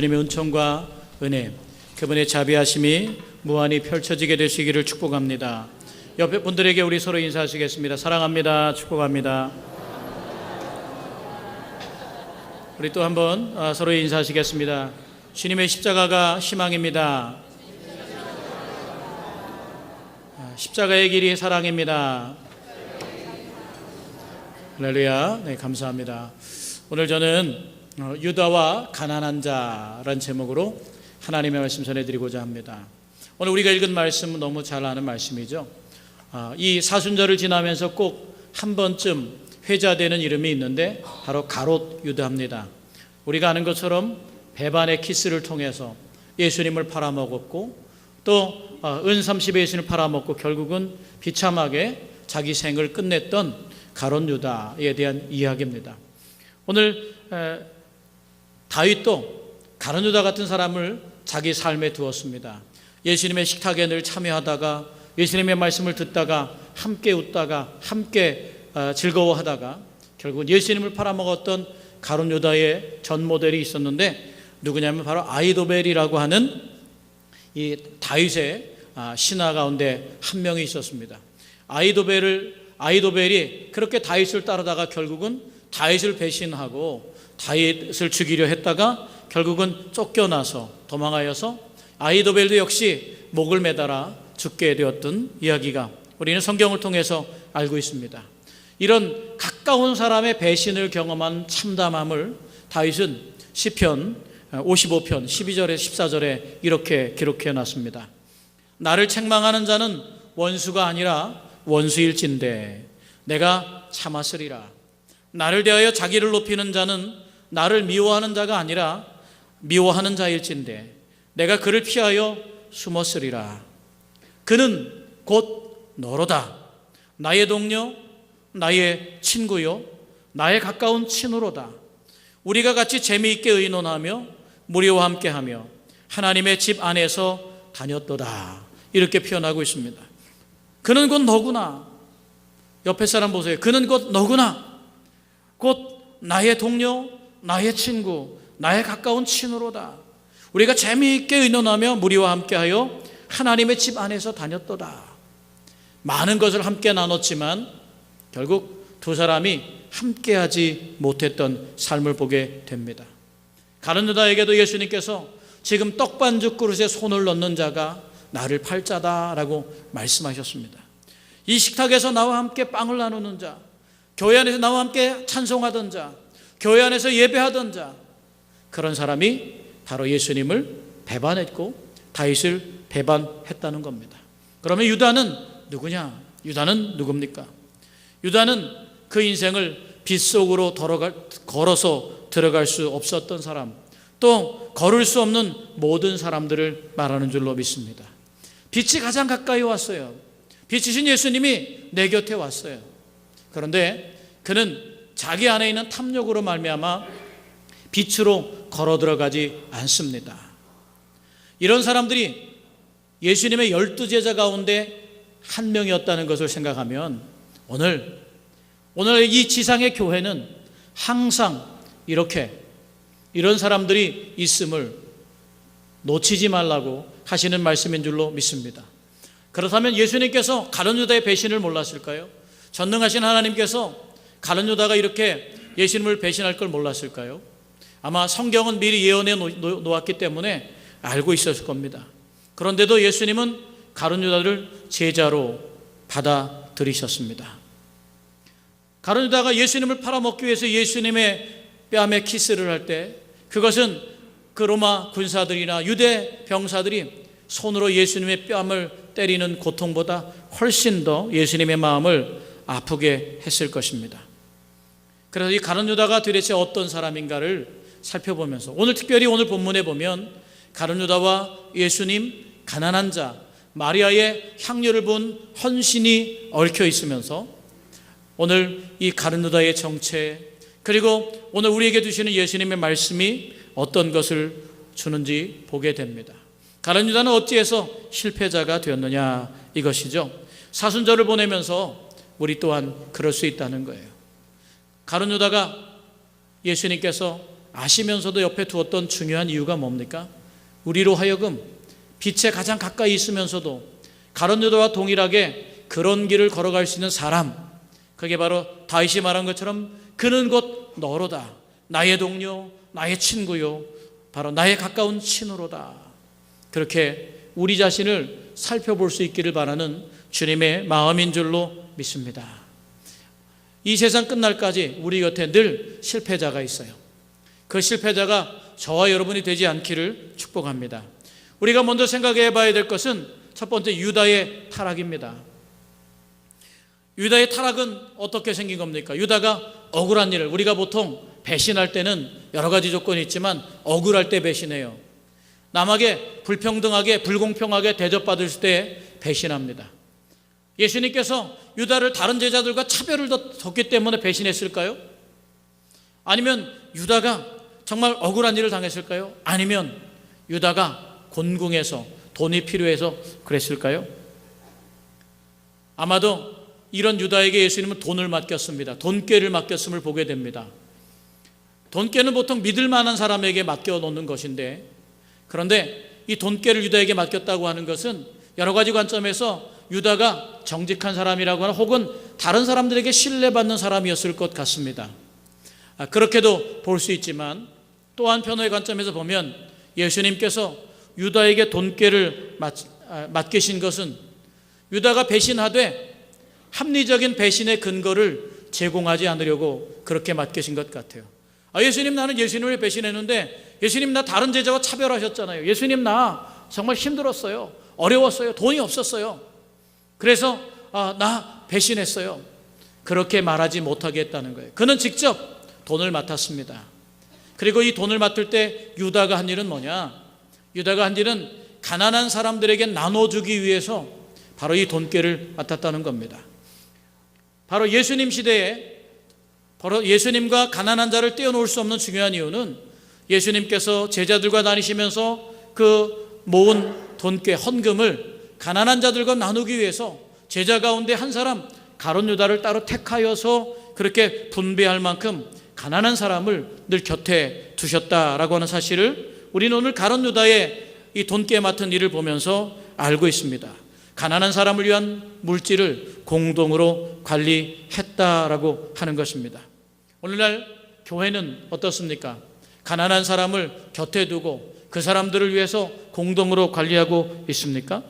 주님의 은총과 은혜, 그분의 자비하심이 무한히 펼쳐지게 되시기를 축복합니다. 옆에 분들에게 우리 서로 인사하시겠습니다. 사랑합니다. 축복합니다. 우리 또 한번 서로 인사하시겠습니다. 주님의 십자가가 희망입니다. 십자가의 길이 사랑입니다. 할렐루야. 네, 감사합니다. 오늘 저는 유다와 가난한 자라는 제목으로 하나님의 말씀 전해드리고자 합니다. 오늘 우리가 읽은 말씀은 너무 잘 아는 말씀이죠. 이 사순절을 지나면서 꼭 한 번쯤 회자되는 이름이 있는데 바로 가롯 유다입니다. 우리가 아는 것처럼 배반의 키스를 통해서 예수님을 팔아먹었고 또 은 30에 예수님을 팔아먹고 결국은 비참하게 자기 생을 끝냈던 가롯 유다에 대한 이야기입니다. 오늘 다윗도 가롯 유다 같은 사람을 자기 삶에 두었습니다. 예수님의 식탁에 늘 참여하다가 예수님의 말씀을 듣다가 함께 웃다가 함께 즐거워하다가 결국은 예수님을 팔아먹었던 가롯 유다의 전 모델이 있었는데 누구냐면 바로 아히도벨이라고 하는 이 다윗의 신하 가운데 한 명이 있었습니다. 아히도벨이 그렇게 다윗을 따르다가 결국은 다윗을 배신하고 다윗을 죽이려 했다가 결국은 쫓겨나서 도망하여서 아히도벨도 역시 목을 매달아 죽게 되었던 이야기가 우리는 성경을 통해서 알고 있습니다. 이런 가까운 사람의 배신을 경험한 참담함을 다윗은 시편 55편 12절에 14절에 이렇게 기록해 놨습니다. 나를 책망하는 자는 원수가 아니라 원수일진데 내가 참았으리라. 나를 대하여 자기를 높이는 자는 나를 미워하는 자가 아니라 미워하는 자일진데 내가 그를 피하여 숨었으리라. 그는 곧 너로다. 나의 동료, 나의 친구요, 나의 가까운 친구로다. 우리가 같이 재미있게 의논하며 무리와 함께하며 하나님의 집 안에서 다녔도다. 이렇게 표현하고 있습니다. 그는 곧 너구나. 옆에 사람 보세요. 그는 곧 너구나. 곧 나의 동료, 나의 친구, 나의 가까운 친구로다. 우리가 재미있게 의논하며 무리와 함께하여 하나님의 집 안에서 다녔도다. 많은 것을 함께 나눴지만 결국 두 사람이 함께하지 못했던 삶을 보게 됩니다. 가룟 유다에게도 예수님께서 지금 떡반죽 그릇에 손을 넣는 자가 나를 팔 자다라고 말씀하셨습니다. 이 식탁에서 나와 함께 빵을 나누는 자, 교회 안에서 나와 함께 찬송하던 자, 교회 안에서 예배하던 자, 그런 사람이 바로 예수님을 배반했고 다윗을 배반했다는 겁니다. 그러면 유다는 누구냐? 유다는 누굽니까? 유다는 그 인생을 빛 속으로 걸어서 들어갈 수 없었던 사람, 또 걸을 수 없는 모든 사람들을 말하는 줄로 믿습니다. 빛이 가장 가까이 왔어요. 빛이신 예수님이 내 곁에 왔어요. 그런데 그는 자기 안에 있는 탐욕으로 말미암아 빛으로 걸어 들어가지 않습니다. 이런 사람들이 예수님의 12제자 가운데 한 명이었다는 것을 생각하면 오늘 이 지상의 교회는 항상 이런 사람들이 있음을 놓치지 말라고 하시는 말씀인 줄로 믿습니다. 그렇다면 예수님께서 가룟 유다의 배신을 몰랐을까요? 전능하신 하나님께서 가룟 유다가 이렇게 예수님을 배신할 걸 몰랐을까요? 아마 성경은 미리 예언해 놓았기 때문에 알고 있었을 겁니다. 그런데도 예수님은 가룟 유다를 제자로 받아들이셨습니다. 가룟 유다가 예수님을 팔아먹기 위해서 예수님의 뺨에 키스를 할 때 그것은 그 로마 군사들이나 유대 병사들이 손으로 예수님의 뺨을 때리는 고통보다 훨씬 더 예수님의 마음을 아프게 했을 것입니다. 그래서 이 가룟 유다가 도대체 어떤 사람인가를 살펴보면서 특별히 오늘 본문에 보면 가룟 유다와 예수님, 가난한 자, 마리아의 향유를 본 헌신이 얽혀 있으면서 오늘 이 가룟 유다의 정체, 그리고 오늘 우리에게 주시는 예수님의 말씀이 어떤 것을 주는지 보게 됩니다. 가룟 유다는 어찌해서 실패자가 되었느냐, 이것이죠. 사순절을 보내면서 우리 또한 그럴 수 있다는 거예요. 가룟 유다가 예수님께서 아시면서도 옆에 두었던 중요한 이유가 뭡니까? 우리로 하여금 빛에 가장 가까이 있으면서도 가룟 유다와 동일하게 그런 길을 걸어갈 수 있는 사람, 그게 바로 다윗이 말한 것처럼 그는 곧 너로다. 나의 동료, 나의 친구요, 바로 나의 가까운 친구로다. 그렇게 우리 자신을 살펴볼 수 있기를 바라는 주님의 마음인 줄로 믿습니다. 이 세상 끝날까지 우리 곁에 늘 실패자가 있어요. 그 실패자가 저와 여러분이 되지 않기를 축복합니다. 우리가 먼저 생각해 봐야 될 것은 첫 번째, 유다의 타락입니다. 유다의 타락은 어떻게 생긴 겁니까? 유다가 억울한 일을, 우리가 보통 배신할 때는 여러 가지 조건이 있지만 억울할 때 배신해요. 남에게 불평등하게 불공평하게 대접받을 때 배신합니다. 예수님께서 유다를 다른 제자들과 차별을 뒀기 때문에 배신했을까요? 아니면 유다가 정말 억울한 일을 당했을까요? 아니면 유다가 곤궁해서 돈이 필요해서 그랬을까요? 아마도 이런 유다에게 예수님은 돈을 맡겼습니다. 돈꾀를 맡겼음을 보게 됩니다. 돈꾀는 보통 믿을 만한 사람에게 맡겨놓는 것인데, 그런데 이 돈꾀를 유다에게 맡겼다고 하는 것은 여러 가지 관점에서 유다가 정직한 사람이라거나 혹은 다른 사람들에게 신뢰받는 사람이었을 것 같습니다. 그렇게도 볼 수 있지만 또 한편의 관점에서 보면 예수님께서 유다에게 돈꾀를 맡기신 것은 유다가 배신하되 합리적인 배신의 근거를 제공하지 않으려고 그렇게 맡기신 것 같아요. 예수님, 나는 예수님을 배신했는데 예수님, 나 다른 제자와 차별하셨잖아요. 예수님, 나 정말 힘들었어요. 어려웠어요. 돈이 없었어요. 그래서 나 배신했어요. 그렇게 말하지 못하게 했다는 거예요. 그는 직접 돈을 맡았습니다. 그리고 이 돈을 맡을 때 유다가 한 일은 뭐냐? 유다가 한 일은 가난한 사람들에게 나눠주기 위해서 바로 이 돈꾀를 맡았다는 겁니다. 바로 예수님 시대에 바로 예수님과 가난한 자를 떼어놓을 수 없는 중요한 이유는 예수님께서 제자들과 다니시면서 그 모은 돈꾀, 헌금을 가난한 자들과 나누기 위해서 제자 가운데 한 사람 가룟 유다를 따로 택하여서 그렇게 분배할 만큼 가난한 사람을 늘 곁에 두셨다라고 하는 사실을 우리는 오늘 가룟 유다의 이 돈깨 맡은 일을 보면서 알고 있습니다. 가난한 사람을 위한 물질을 공동으로 관리했다라고 하는 것입니다. 오늘날 교회는 어떻습니까? 가난한 사람을 곁에 두고 그 사람들을 위해서 공동으로 관리하고 있습니까?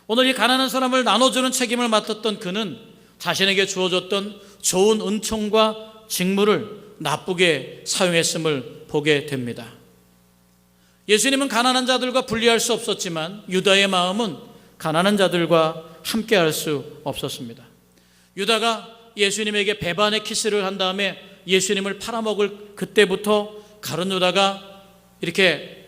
오늘 이 가난한 사람을 나눠주는 책임을 맡았던 그는 자신에게 주어졌던 좋은 은총과 직무를 나쁘게 사용했음을 보게 됩니다. 예수님은 가난한 자들과 분리할 수 없었지만 유다의 마음은 가난한 자들과 함께할 수 없었습니다. 유다가 예수님에게 배반의 키스를 한 다음에 예수님을 팔아먹을 그때부터 가룟 유다가 이렇게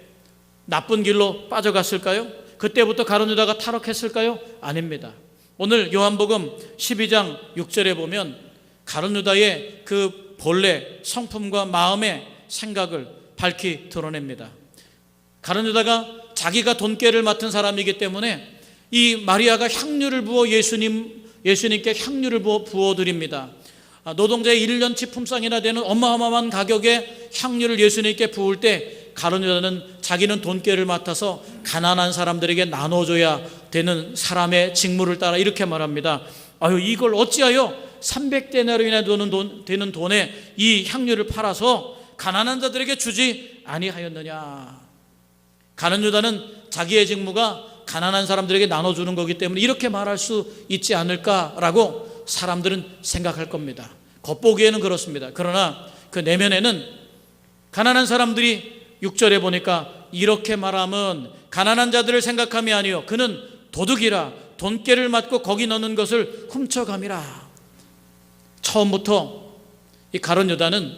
나쁜 길로 빠져갔을까요? 그때부터 가룟 유다가 타락했을까요? 아닙니다. 오늘 요한복음 12장 6절에 보면 가룟 유다의 그 본래 성품과 마음의 생각을 밝히 드러냅니다. 가룟 유다가 자기가 돈깨를 맡은 사람이기 때문에 이 마리아가 향유를 부어 예수님께 향유를 부어드립니다. 노동자의 1년치 품삯이나 되는 어마어마한 가격의 향유를 예수님께 부을 때 가룟 유다는 자기는 돈깨를 맡아서 가난한 사람들에게 나눠줘야 되는 사람의 직무를 따라 이렇게 말합니다. 이걸 어찌하여 300데나리온이나 되는 돈에 이 향유를 팔아서 가난한 자들에게 주지 아니하였느냐. 가룟 유다는 자기의 직무가 가난한 사람들에게 나눠주는 거기 때문에 이렇게 말할 수 있지 않을까라고 사람들은 생각할 겁니다. 겉보기에는 그렇습니다. 그러나 그 내면에는 가난한 사람들이 6절에 보니까 이렇게 말하면 가난한 자들을 생각함이 아니요 그는 도둑이라 돈깨를 맞고 거기 넣는 것을 훔쳐감이라. 처음부터 이 가룟 유다는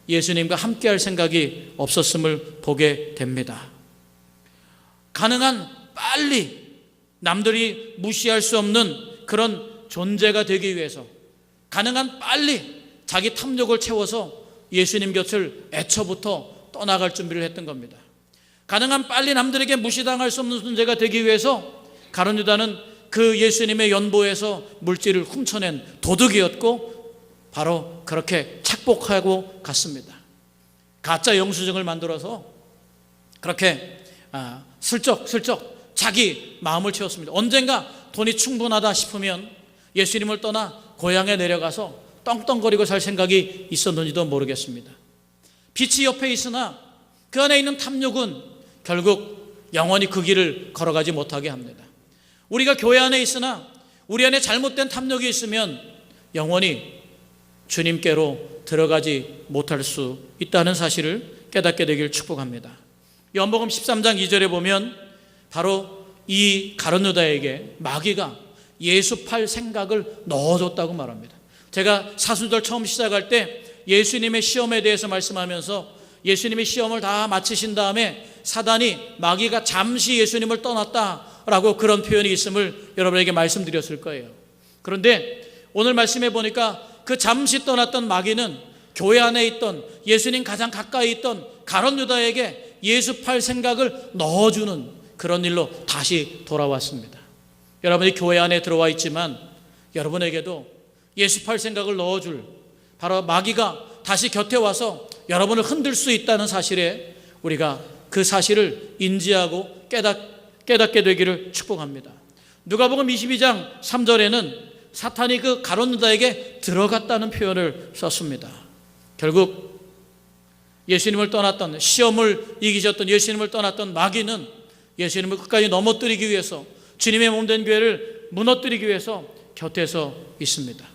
예수님과 함께할 생각이 없었음을 보게 됩니다. 가능한 빨리 남들이 무시할 수 없는 그런 존재가 되기 위해서 가능한 빨리 자기 탐욕을 채워서 예수님 곁을 애초부터 떠나갈 준비를 했던 겁니다. 가능한 빨리 남들에게 무시당할 수 없는 존재가 되기 위해서 가룟 유다는 그 예수님의 연보에서 물질을 훔쳐낸 도둑이었고 바로 그렇게 착복하고 갔습니다. 가짜 영수증을 만들어서 그렇게 슬쩍 자기 마음을 채웠습니다. 언젠가 돈이 충분하다 싶으면 예수님을 떠나 고향에 내려가서 떵떵거리고 살 생각이 있었는지도 모르겠습니다. 빛이 옆에 있으나 그 안에 있는 탐욕은 결국 영원히 그 길을 걸어가지 못하게 합니다. 우리가 교회 안에 있으나 우리 안에 잘못된 탐욕이 있으면 영원히 주님께로 들어가지 못할 수 있다는 사실을 깨닫게 되길 축복합니다. 요한복음 13장 2절에 보면 바로 이 가룟 유다에게 마귀가 예수 팔 생각을 넣어줬다고 말합니다. 제가 사순절 처음 시작할 때 예수님의 시험에 대해서 말씀하면서 예수님의 시험을 다 마치신 다음에 사단이 마귀가 잠시 예수님을 떠났다라고 그런 표현이 있음을 여러분에게 말씀드렸을 거예요. 그런데 오늘 말씀해 보니까 그 잠시 떠났던 마귀는 교회 안에 있던 예수님 가장 가까이 있던 가룟 유다에게 예수 팔 생각을 넣어주는 그런 일로 다시 돌아왔습니다. 여러분이 교회 안에 들어와 있지만 여러분에게도 예수 팔 생각을 넣어줄 바로 마귀가 다시 곁에 와서 여러분을 흔들 수 있다는 사실에 우리가 그 사실을 인지하고 깨닫게 되기를 축복합니다. 누가복음 22장 3절에는 사탄이 그 가룟 유다에게 들어갔다는 표현을 썼습니다. 결국 예수님을 떠났던, 시험을 이기셨던 예수님을 떠났던 마귀는 예수님을 끝까지 넘어뜨리기 위해서, 주님의 몸된 교회를 무너뜨리기 위해서 곁에서 있습니다.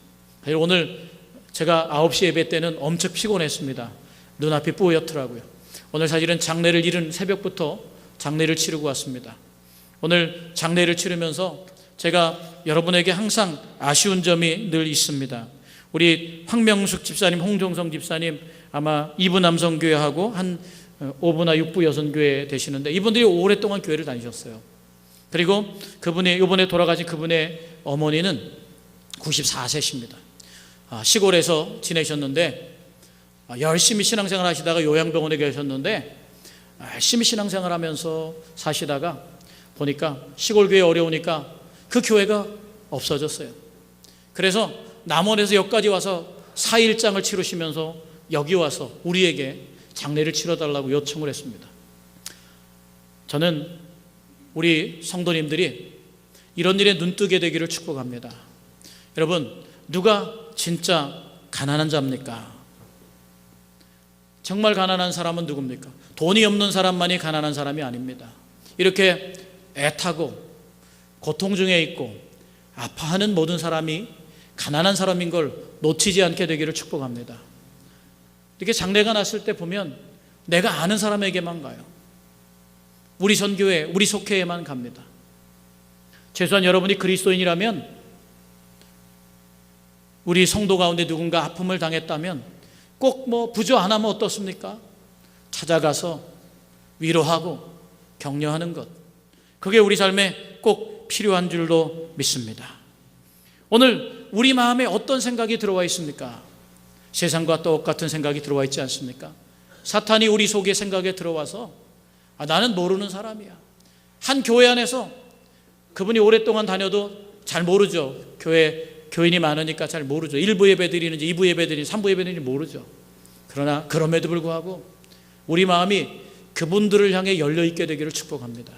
오늘 제가 9시 예배 때는 엄청 피곤했습니다. 눈앞이 뿌옇더라고요. 오늘 사실은 장례를 이른 새벽부터 장례를 치르고 왔습니다. 오늘 장례를 치르면서 제가 여러분에게 항상 아쉬운 점이 늘 있습니다. 우리 황명숙 집사님, 홍종성 집사님 아마 2부 남성교회하고 한 5부나 6부 여성교회 되시는데 이분들이 오랫동안 교회를 다니셨어요. 그리고 그분이 이번에 돌아가신 그분의 어머니는 94세십니다. 시골에서 지내셨는데 열심히 신앙생활 하시다가 요양병원에 계셨는데 열심히 신앙생활 하면서 사시다가 보니까 시골 교회 어려우니까 그 교회가 없어졌어요. 그래서 남원에서 여기까지 와서 4일장을 치르시면서 여기 와서 우리에게 장례를 치러달라고 요청을 했습니다. 저는 우리 성도님들이 이런 일에 눈뜨게 되기를 축복합니다. 여러분, 누가 진짜 가난한 자입니까? 정말 가난한 사람은 누굽니까? 돈이 없는 사람만이 가난한 사람이 아닙니다. 이렇게 애타고 고통 중에 있고 아파하는 모든 사람이 가난한 사람인 걸 놓치지 않게 되기를 축복합니다. 이렇게 장례가 났을 때 보면 내가 아는 사람에게만 가요. 우리 선교회, 우리 속회에만 갑니다. 최소한 여러분이 그리스도인이라면 우리 성도 가운데 누군가 아픔을 당했다면 꼭 부조 안 하면 어떻습니까? 찾아가서 위로하고 격려하는 것, 그게 우리 삶에 꼭 필요한 줄로 믿습니다. 오늘 우리 마음에 어떤 생각이 들어와 있습니까? 세상과 똑같은 생각이 들어와 있지 않습니까? 사탄이 우리 속에 생각에 들어와서 나는 모르는 사람이야. 한 교회 안에서 그분이 오랫동안 다녀도 잘 모르죠. 교인이 많으니까 잘 모르죠. 1부 예배 드리는지 2부 예배 드리는지 3부 예배 드리는지 모르죠. 그러나 그럼에도 불구하고 우리 마음이 그분들을 향해 열려있게 되기를 축복합니다.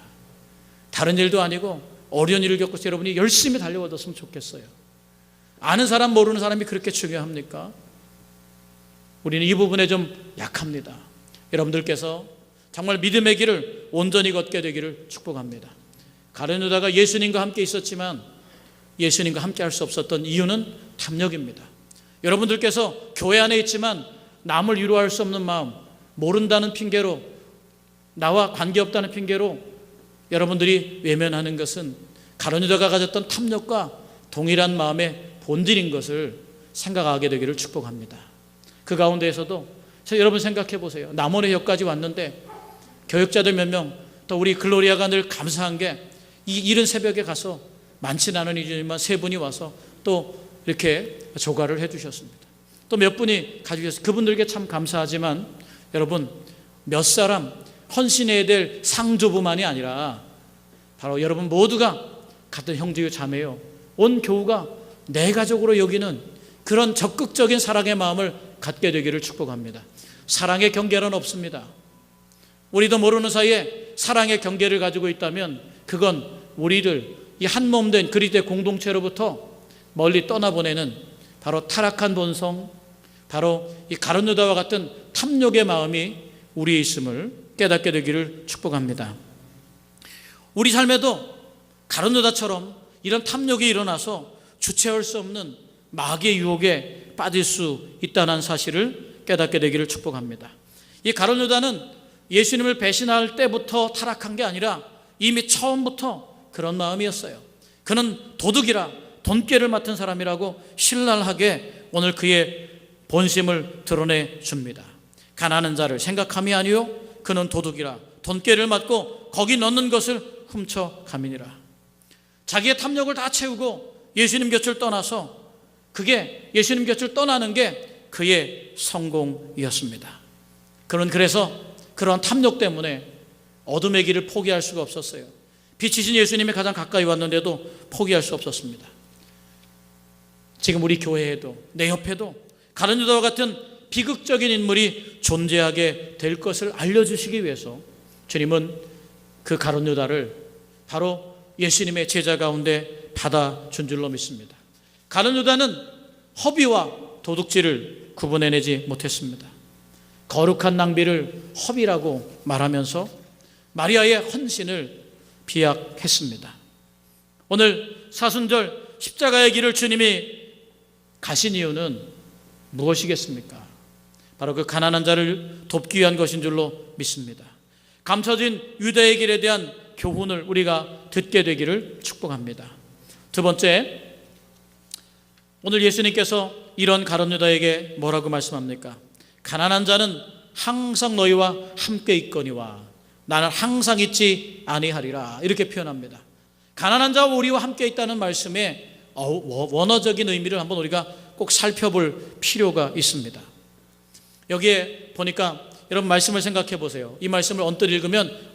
다른 일도 아니고 어려운 일을 겪어서 여러분이 열심히 달려왔으면 좋겠어요. 아는 사람 모르는 사람이 그렇게 중요합니까? 우리는 이 부분에 좀 약합니다. 여러분들께서 정말 믿음의 길을 온전히 걷게 되기를 축복합니다. 가룟 유다가 예수님과 함께 있었지만 예수님과 함께 할 수 없었던 이유는 탐욕입니다. 여러분들께서 교회 안에 있지만 남을 위로할 수 없는 마음, 모른다는 핑계로, 나와 관계없다는 핑계로 여러분들이 외면하는 것은 가룟 유다가 가졌던 탐욕과 동일한 마음의 본질인 것을 생각하게 되기를 축복합니다. 그 가운데에서도 여러분 생각해 보세요. 남원에 여기까지 왔는데 교육자들 몇 명, 또 우리 글로리아가 늘 감사한 게 이 이른 새벽에 가서 많지는 않은 일이지만 3분이 와서 또 이렇게 조가를 해 주셨습니다. 또 몇 분이 가주셨어요. 그분들께 참 감사하지만 여러분, 몇 사람 헌신해야 될 상조부만이 아니라 바로 여러분 모두가 같은 형제요 자매요, 온 교우가 내 가족으로 여기는 그런 적극적인 사랑의 마음을 갖게 되기를 축복합니다. 사랑의 경계는 없습니다. 우리도 모르는 사이에 사랑의 경계를 가지고 있다면 그건 우리를 이 한 몸 된 그리스도의 공동체로부터 멀리 떠나보내는 바로 타락한 본성, 바로 이 가룟 유다와 같은 탐욕의 마음이 우리에 있음을 깨닫게 되기를 축복합니다. 우리 삶에도 가룟 유다처럼 이런 탐욕이 일어나서 주체할 수 없는 마귀의 유혹에 빠질 수 있다는 사실을 깨닫게 되기를 축복합니다. 이 가룟 유다는 예수님을 배신할 때부터 타락한 게 아니라 이미 처음부터 그런 마음이었어요. 그는 도둑이라 돈꾀를 맡은 사람이라고 신랄하게 오늘 그의 본심을 드러내 줍니다. 가난한 자를 생각함이 아니요 그는 도둑이라 돈꾀를 맡고 거기 넣는 것을 훔쳐가미니라. 자기의 탐욕을 다 채우고 예수님 곁을 떠나서 그게 예수님 곁을 떠나는 게 그의 성공이었습니다. 그는 그래서 그런 탐욕 때문에 어둠의 길을 포기할 수가 없었어요. 빛이신 예수님이 가장 가까이 왔는데도 포기할 수 없었습니다. 지금 우리 교회에도 내 옆에도 가룟 유다와 같은 비극적인 인물이 존재하게 될 것을 알려주시기 위해서 주님은 그 가룟 유다를 바로 예수님의 제자 가운데 받아준 줄로 믿습니다. 가룟 유다는 허비와 도둑질을 구분해내지 못했습니다. 거룩한 낭비를 허비라고 말하면서 마리아의 헌신을 비약했습니다. 오늘 사순절 십자가의 길을 주님이 가신 이유는 무엇이겠습니까? 바로 그 가난한 자를 돕기 위한 것인 줄로 믿습니다. 감춰진 유대의 길에 대한 교훈을 우리가 듣게 되기를 축복합니다. 두 번째, 오늘 예수님께서 이런 가룟 유다에게 뭐라고 말씀합니까? 가난한 자는 항상 너희와 함께 있거니와 나는 항상 있지 아니하리라, 이렇게 표현합니다. 가난한 자와 우리와 함께 있다는 말씀에 원어적인 의미를 한번 우리가 꼭 살펴볼 필요가 있습니다. 여기에 보니까 여러분 말씀을 생각해 보세요. 이 말씀을 언뜻 읽으면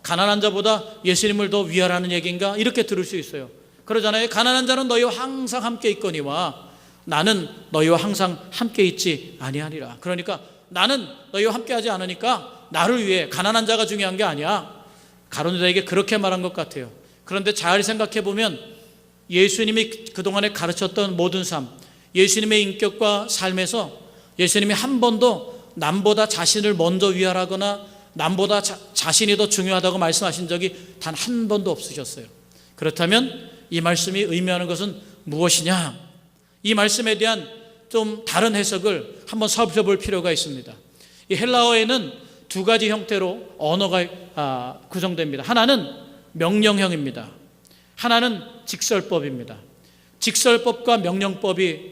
가난한 자보다 예수님을 더 위하라는 얘기인가 이렇게 들을 수 있어요. 그러잖아요. 가난한 자는 너희와 항상 함께 있거니와 나는 너희와 항상 함께 있지 아니하리라. 그러니까 나는 너희와 함께 하지 않으니까 나를 위해 가난한 자가 중요한 게 아니야. 가룟 유다에게 그렇게 말한 것 같아요. 그런데 잘 생각해 보면 예수님이 그동안에 가르쳤던 모든 삶, 예수님의 인격과 삶에서 예수님이 한 번도 남보다 자신을 먼저 위하라거나 남보다 자신이 더 중요하다고 말씀하신 적이 단 한 번도 없으셨어요. 그렇다면 이 말씀이 의미하는 것은 무엇이냐? 이 말씀에 대한 좀 다른 해석을 한번 살펴볼 필요가 있습니다. 이 헬라어에는 두 가지 형태로 언어가 구성됩니다. 하나는 명령형입니다. 하나는 직설법입니다. 직설법과 명령법이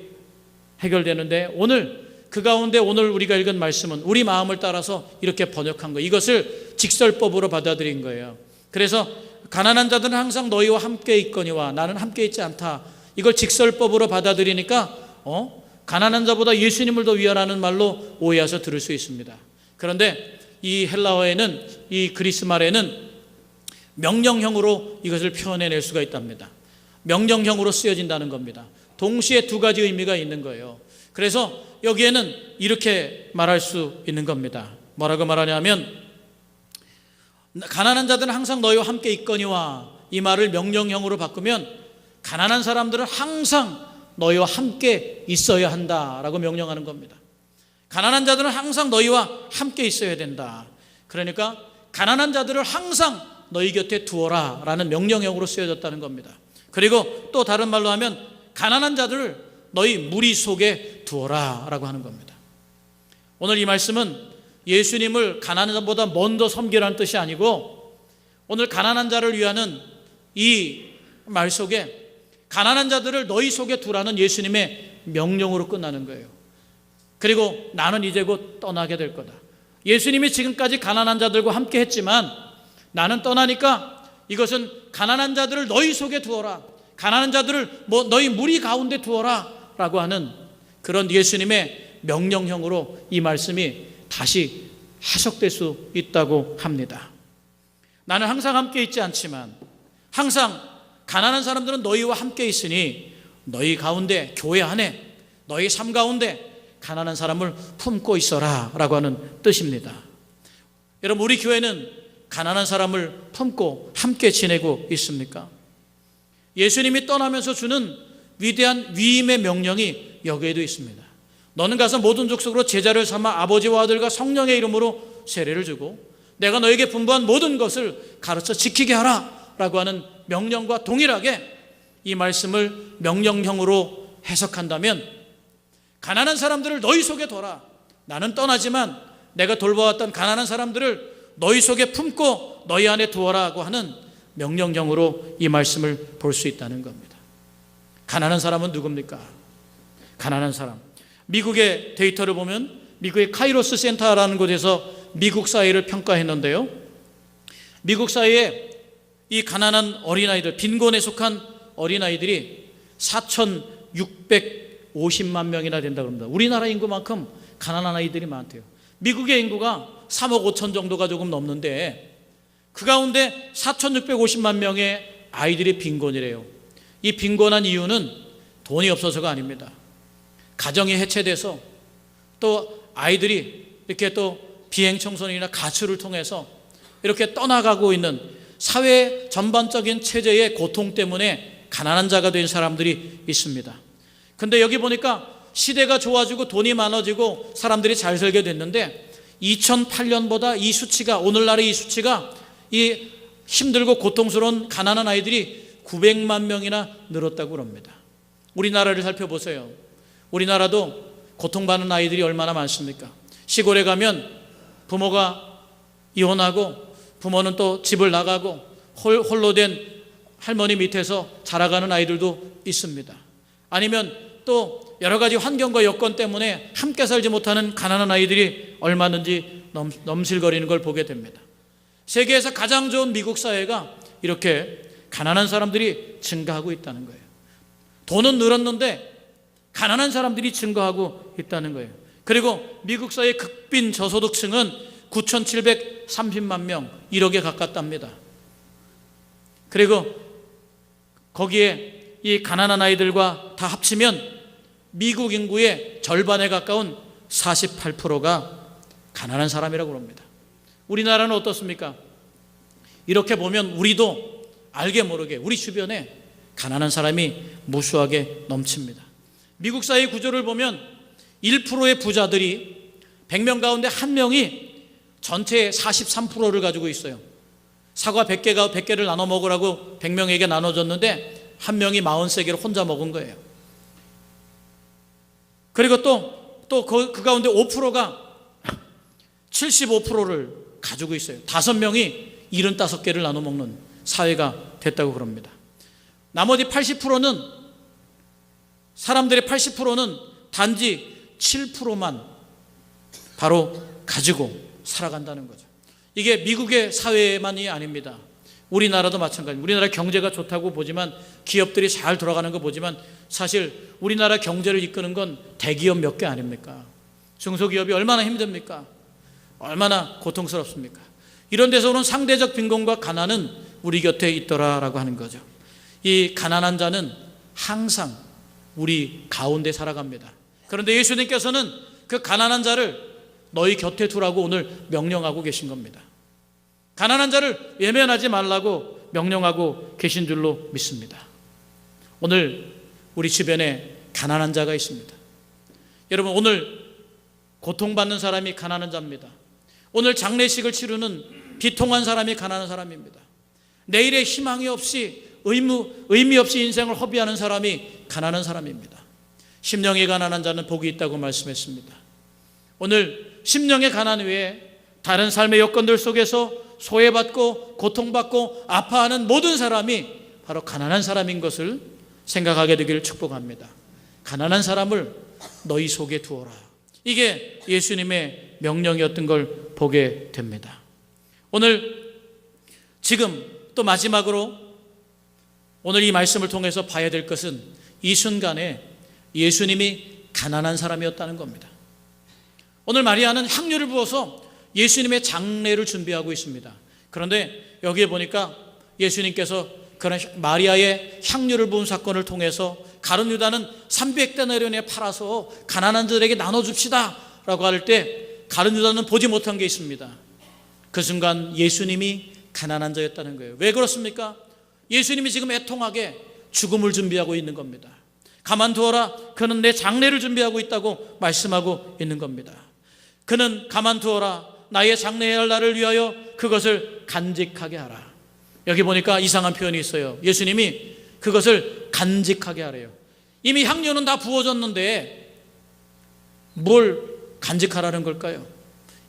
해결되는데 오늘 그 가운데 오늘 우리가 읽은 말씀은 우리 마음을 따라서 이렇게 번역한 거예요. 이것을 직설법으로 받아들인 거예요. 그래서 가난한 자들은 항상 너희와 함께 있거니와 나는 함께 있지 않다. 이걸 직설법으로 받아들이니까 가난한 자보다 예수님을 더 위하라는 말로 오해해서 들을 수 있습니다. 그런데 이 헬라어에는, 이 그리스 말에는 명령형으로 이것을 표현해낼 수가 있답니다. 명령형으로 쓰여진다는 겁니다. 동시에 두 가지 의미가 있는 거예요. 그래서 여기에는 이렇게 말할 수 있는 겁니다. 뭐라고 말하냐면 가난한 자들은 항상 너희와 함께 있거니와, 이 말을 명령형으로 바꾸면 가난한 사람들은 항상 너희와 함께 있어야 한다라고 명령하는 겁니다. 가난한 자들은 항상 너희와 함께 있어야 된다. 그러니까 가난한 자들을 항상 너희 곁에 두어라 라는 명령형으로 쓰여졌다는 겁니다. 그리고 또 다른 말로 하면 가난한 자들을 너희 무리 속에 두어라 라고 하는 겁니다. 오늘 이 말씀은 예수님을 가난한 자보다 먼저 섬기라는 뜻이 아니고 오늘 가난한 자를 위하는 이 말 속에 가난한 자들을 너희 속에 두라는 예수님의 명령으로 끝나는 거예요. 그리고 나는 이제 곧 떠나게 될 거다. 예수님이 지금까지 가난한 자들과 함께 했지만 나는 떠나니까 이것은 가난한 자들을 너희 속에 두어라, 가난한 자들을 너희 무리 가운데 두어라 라고 하는 그런 예수님의 명령형으로 이 말씀이 다시 해석될 수 있다고 합니다. 나는 항상 함께 있지 않지만 항상 가난한 사람들은 너희와 함께 있으니 너희 가운데, 교회 안에, 너희 삶 가운데 가난한 사람을 품고 있어라 라고 하는 뜻입니다. 여러분, 우리 교회는 가난한 사람을 품고 함께 지내고 있습니까? 예수님이 떠나면서 주는 위대한 위임의 명령이 여기에도 있습니다. 너는 가서 모든 족속으로 제자를 삼아 아버지와 아들과 성령의 이름으로 세례를 주고 내가 너에게 분부한 모든 것을 가르쳐 지키게 하라 라고 하는 명령과 동일하게 이 말씀을 명령형으로 해석한다면, 가난한 사람들을 너희 속에 둬라. 나는 떠나지만 내가 돌보았던 가난한 사람들을 너희 속에 품고 너희 안에 두어라고 하는 명령형으로 이 말씀을 볼 수 있다는 겁니다. 가난한 사람은 누굽니까? 가난한 사람, 미국의 데이터를 보면 미국의 카이로스 센터라는 곳에서 미국 사회를 평가했는데요, 미국 사회에 이 가난한 어린아이들, 빈곤에 속한 어린아이들이 4,650만 명이나 된다고 합니다. 우리나라 인구만큼 가난한 아이들이 많대요. 미국의 인구가 3억 5천 정도가 조금 넘는데 그 가운데 4,650만 명의 아이들이 빈곤이래요. 이 빈곤한 이유는 돈이 없어서가 아닙니다. 가정이 해체돼서 또 아이들이 이렇게 또 비행청소년이나 가출을 통해서 이렇게 떠나가고 있는 사회 전반적인 체제의 고통 때문에 가난한 자가 된 사람들이 있습니다. 근데 여기 보니까 시대가 좋아지고 돈이 많아지고 사람들이 잘 살게 됐는데 2008년보다 이 수치가, 오늘날의 이 수치가, 이 힘들고 고통스러운 가난한 아이들이 900만 명이나 늘었다고 합니다. 우리나라를 살펴보세요. 우리나라도 고통받는 아이들이 얼마나 많습니까? 시골에 가면 부모가 이혼하고 부모는 또 집을 나가고 홀로 된 할머니 밑에서 자라가는 아이들도 있습니다. 아니면 또 여러 가지 환경과 여건 때문에 함께 살지 못하는 가난한 아이들이 얼마든지 넘실거리는 걸 보게 됩니다. 세계에서 가장 좋은 미국 사회가 이렇게 가난한 사람들이 증가하고 있다는 거예요. 돈은 늘었는데 가난한 사람들이 증가하고 있다는 거예요. 그리고 미국 사회의 극빈 저소득층은 9,730만 명, 1억에 가깝답니다. 그리고 거기에 이 가난한 아이들과 다 합치면 미국 인구의 절반에 가까운 48%가 가난한 사람이라고 합니다. 우리나라는 어떻습니까? 이렇게 보면 우리도 알게 모르게 우리 주변에 가난한 사람이 무수하게 넘칩니다. 미국 사회 구조를 보면 1%의 부자들이 100명 가운데 1명이 전체의 43%를 가지고 있어요. 사과 100개를 나눠 먹으라고 100명에게 나눠줬는데 1명이 43개를 혼자 먹은 거예요. 그리고 또 그 가운데 5%가 75%를 가지고 있어요. 5명이 75개를 나눠 먹는 사회가 됐다고 그럽니다. 나머지 80%는, 사람들의 80%는 단지 7%만 바로 가지고 살아간다는 거죠. 이게 미국의 사회만이 아닙니다. 우리나라도 마찬가지입니다. 우리나라 경제가 좋다고 보지만, 기업들이 잘 돌아가는 거 보지만, 사실 우리나라 경제를 이끄는 건 대기업 몇 개 아닙니까? 중소기업이 얼마나 힘듭니까? 얼마나 고통스럽습니까? 이런 데서 오는 상대적 빈곤과 가난은 우리 곁에 있더라라고 하는 거죠. 이 가난한 자는 항상 우리 가운데 살아갑니다. 그런데 예수님께서는 그 가난한 자를 너희 곁에 두라고 오늘 명령하고 계신 겁니다. 가난한 자를 외면하지 말라고 명령하고 계신 줄로 믿습니다. 오늘 우리 주변에 가난한 자가 있습니다. 여러분, 오늘 고통받는 사람이 가난한 자입니다. 오늘 장례식을 치르는 비통한 사람이 가난한 사람입니다. 내일의 희망이 없이 의미 없이 인생을 허비하는 사람이 가난한 사람입니다. 심령이 가난한 자는 복이 있다고 말씀했습니다. 오늘 심령의 가난 외에 다른 삶의 여건들 속에서 소외받고 고통받고 아파하는 모든 사람이 바로 가난한 사람인 것을 생각하게 되기를 축복합니다. 가난한 사람을 너희 속에 두어라. 이게 예수님의 명령이었던 걸 보게 됩니다. 오늘 지금 또 마지막으로 오늘 이 말씀을 통해서 봐야 될 것은 이 순간에 예수님이 가난한 사람이었다는 겁니다. 오늘 마리아는 향유를 부어서 예수님의 장례를 준비하고 있습니다. 그런데 여기에 보니까 예수님께서 그런 마리아의 향유를 부은 사건을 통해서 가룟 유다는 300데나리온에 팔아서 가난한 자들에게 나눠줍시다 라고 할 때 가룟 유다는 보지 못한 게 있습니다. 그 순간 예수님이 가난한 자였다는 거예요. 왜 그렇습니까? 예수님이 지금 애통하게 죽음을 준비하고 있는 겁니다. 가만두어라, 그는 내 장례를 준비하고 있다고 말씀하고 있는 겁니다. 그는 가만두어라, 나의 장례해야 할 날을 위하여 그것을 간직하게 하라. 여기 보니까 이상한 표현이 있어요. 예수님이 그것을 간직하게 하래요. 이미 향료는 다 부어졌는데 뭘 간직하라는 걸까요?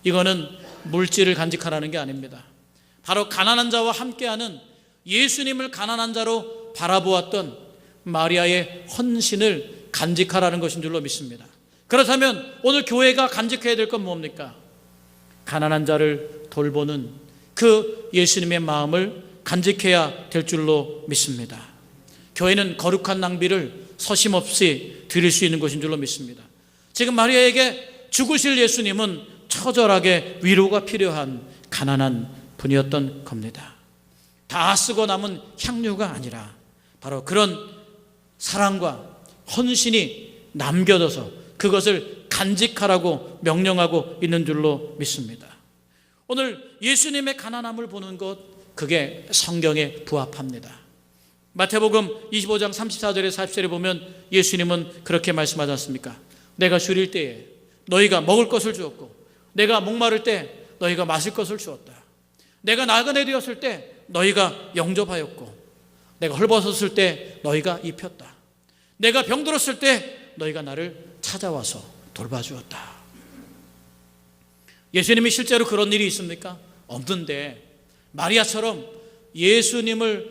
이거는 물질을 간직하라는 게 아닙니다. 바로 가난한 자와 함께하는 예수님을 가난한 자로 바라보았던 마리아의 헌신을 간직하라는 것인 줄로 믿습니다. 그렇다면 오늘 교회가 간직해야 될 건 뭡니까? 가난한 자를 돌보는 그 예수님의 마음을 간직해야 될 줄로 믿습니다. 교회는 거룩한 낭비를 서심없이 드릴 수 있는 것인 줄로 믿습니다. 지금 마리아에게 죽으실 예수님은 처절하게 위로가 필요한 가난한 분이었던 겁니다. 다 쓰고 남은 향유가 아니라 바로 그런 사랑과 헌신이 남겨져서 그것을 간직하라고 명령하고 있는 줄로 믿습니다. 오늘 예수님의 가난함을 보는 것, 그게 성경에 부합합니다. 마태복음 25장 34절에 40절에 보면 예수님은 그렇게 말씀하지 않습니까? 내가 줄일 때에 너희가 먹을 것을 주었고, 내가 목마를 때 너희가 마실 것을 주었다. 내가 나그네 되었을 때 너희가 영접하였고, 내가 헐벗었을 때 너희가 입혔다. 내가 병들었을 때 너희가 나를 찾아와서 돌봐주었다. 예수님이 실제로 그런 일이 있습니까? 없는데 마리아처럼 예수님이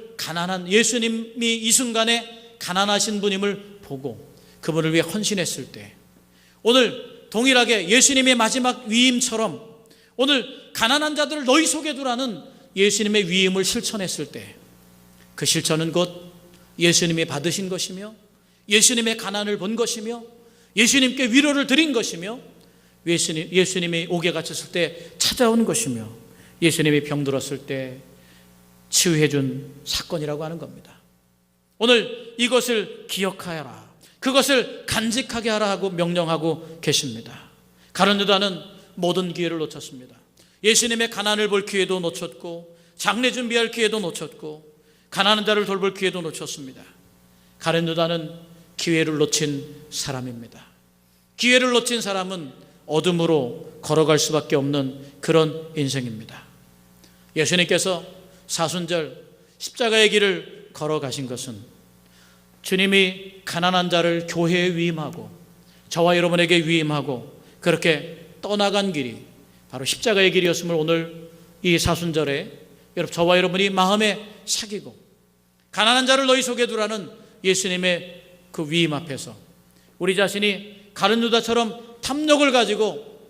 이 순간에 가난하신 분임을 보고 그분을 위해 헌신했을 때, 오늘 동일하게 예수님의 마지막 위임처럼 오늘 가난한 자들을 너희 속에 두라는 예수님의 위임을 실천했을 때, 그 실천은 곧 예수님이 받으신 것이며 예수님의 가난을 본 것이며 예수님께 위로를 드린 것이며 예수님이 옥에 갇혔을 때 찾아온 것이며 예수님이 병들었을 때 치유해 준 사건이라고 하는 겁니다. 오늘 이것을 기억하여라, 그것을 간직하게 하라 하고 명령하고 계십니다. 가룟 유다는 모든 기회를 놓쳤습니다. 예수님의 가난을 볼 기회도 놓쳤고, 장례 준비할 기회도 놓쳤고, 가난한 자를 돌볼 기회도 놓쳤습니다. 가룟 유다는 기회를 놓친 사람입니다. 기회를 놓친 사람은 어둠으로 걸어갈 수밖에 없는 그런 인생입니다. 예수님께서 사순절 십자가의 길을 걸어가신 것은 주님이 가난한 자를 교회에 위임하고 저와 여러분에게 위임하고 그렇게 떠나간 길이 바로 십자가의 길이었음을 오늘 이 사순절에 저와 여러분이 마음에 새기고, 가난한 자를 너희 속에 두라는 예수님의 그 위임 앞에서 우리 자신이 가룟 유다처럼 탐욕을 가지고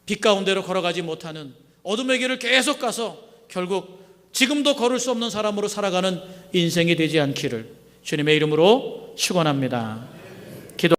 빛 가운데로 걸어가지 못하는 어둠의 길을 계속 가서 결국 지금도 걸을 수 없는 사람으로 살아가는 인생이 되지 않기를 주님의 이름으로 축원합니다.